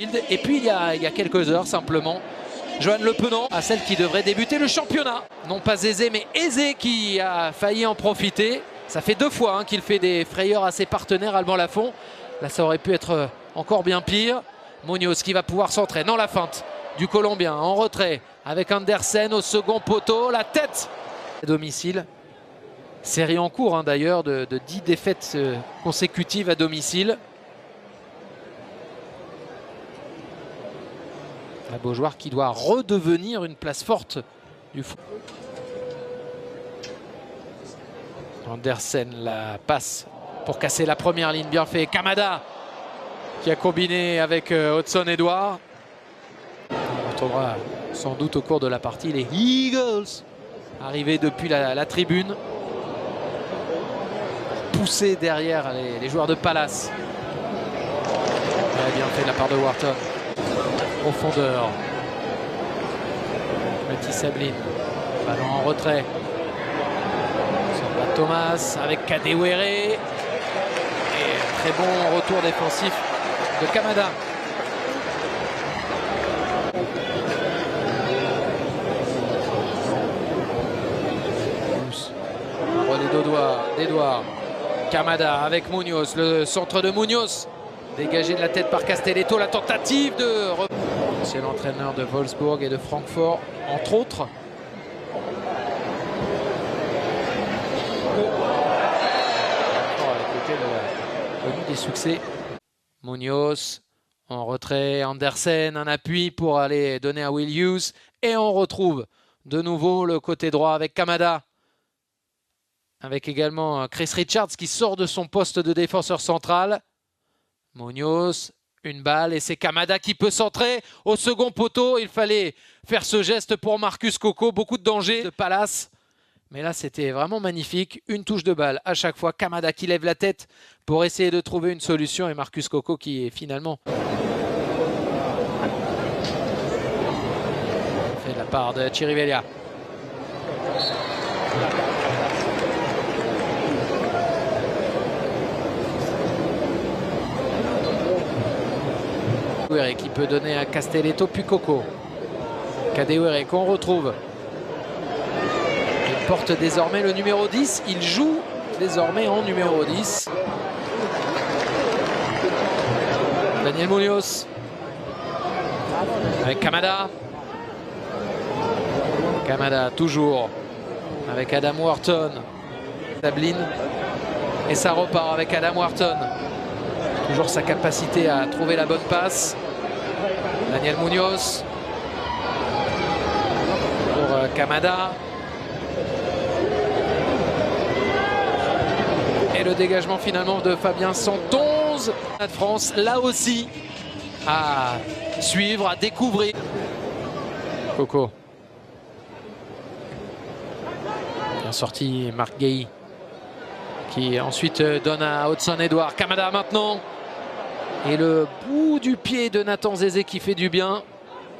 Et puis il y a quelques heures simplement, Johan Le Penant à celle qui devrait débuter le championnat. Non pas Zézé mais Aizé qui a failli en profiter. Ça fait 2 fois qu'il fait des frayeurs à ses partenaires Alban Lafont. Là ça aurait pu être encore bien pire. Munoz qui va pouvoir centrer. Non, la feinte du Colombien en retrait avec Andersen au second poteau. La tête à domicile. Série en cours d'ailleurs de 10 défaites consécutives à domicile. La Beaujoire qui doit redevenir une place forte du foot. Andersen la passe pour casser la première ligne, bien fait. Kamada qui a combiné avec Hudson-Edouard. On retrouvera sans doute au cours de la partie les Eagles arrivés depuis la tribune. Poussés derrière les joueurs de Palace. Bien fait de la part de Wharton. Profondeur. Petit Sabline. Ballon en retrait. Samba Thomas avec Kadewere. Et très bon retour défensif de Kamada. Un relais d'Edouard. Kamada avec Munoz. Le centre de Munoz. Dégagé de la tête par Castelletto. La tentative de... C'est l'entraîneur de Wolfsburg et de Francfort, entre autres. Avec lequel il a connu des succès. Munoz en retrait. Andersen, un appui pour aller donner à Will Hughes. Et on retrouve de nouveau le côté droit avec Kamada. Avec également Chris Richards qui sort de son poste de défenseur central. Munoz, une balle et c'est Kamada qui peut centrer au second poteau. Il fallait faire ce geste pour Marcus Coco. Beaucoup de danger de Palace. Mais là, c'était vraiment magnifique. Une touche de balle à chaque fois. Kamada qui lève la tête pour essayer de trouver une solution. Et Marcus Coco qui est finalement fait de la part de Chirivella. Qui peut donner à Castelletto puis Coco. Kadewere qu'on retrouve. Il porte désormais le numéro 10. Il joue désormais en numéro 10. Daniel Munoz. Avec Kamada. Kamada toujours. Avec Adam Wharton. Sabline. Et ça repart avec Adam Wharton. Toujours sa capacité à trouver la bonne passe. Daniel Munoz pour Kamada. Et le dégagement finalement de Fabien Santonze. De France, là aussi, à suivre, à découvrir. Coco. Bien sorti Marc Guéhi. Qui ensuite donne à Hudson-Edouard. Kamada maintenant. Et le bout du pied de Nathan Zézé qui fait du bien.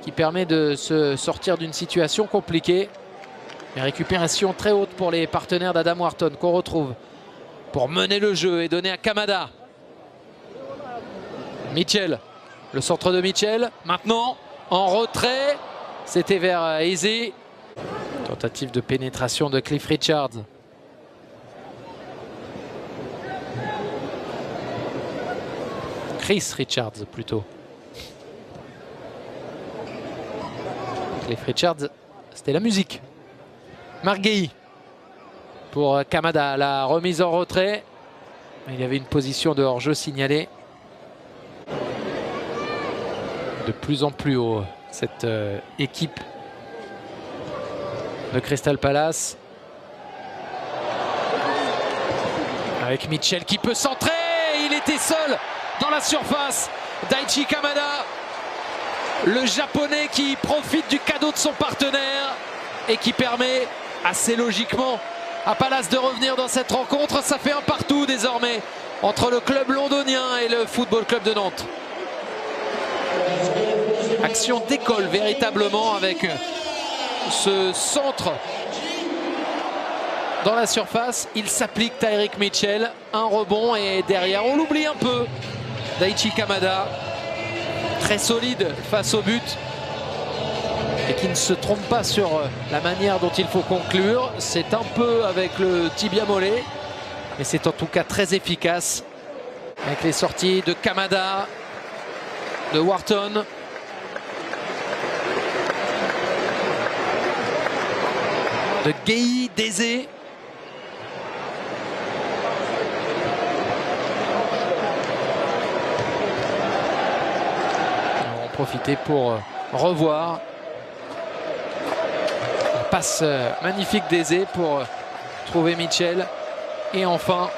Qui permet de se sortir d'une situation compliquée. Une récupération très haute pour les partenaires d'Adam Wharton qu'on retrouve pour mener le jeu et donner à Kamada. Mitchell. Le centre de Mitchell. Maintenant en retrait. C'était vers Aizé. Tentative de pénétration de Cliff Richards. Chris Richards plutôt. Cliff Richards, c'était la musique. Marc Guéhi pour Kamada, la remise en retrait. Il y avait une position de hors-jeu signalée. De plus en plus haut, cette équipe de Crystal Palace. Avec Mitchell qui peut centrer. Il était seul dans la surface. Daichi Kamada, le japonais qui profite du cadeau de son partenaire et qui permet assez logiquement à Palace de revenir dans cette rencontre. Ça fait un partout désormais entre le club londonien et le Football Club de Nantes. Action d'école véritablement avec ce centre dans la surface. Il s'applique Tyrick Mitchell, un rebond et derrière on l'oublie un peu. Daichi Kamada très solide face au but et qui ne se trompe pas sur la manière dont il faut conclure. C'est un peu avec le tibia mollet, mais c'est en tout cas très efficace avec les sorties de Kamada, de Wharton. De Gueye, d'Eze. On va en profiter pour revoir la passe magnifique d'Eze pour trouver Mitchell. Et enfin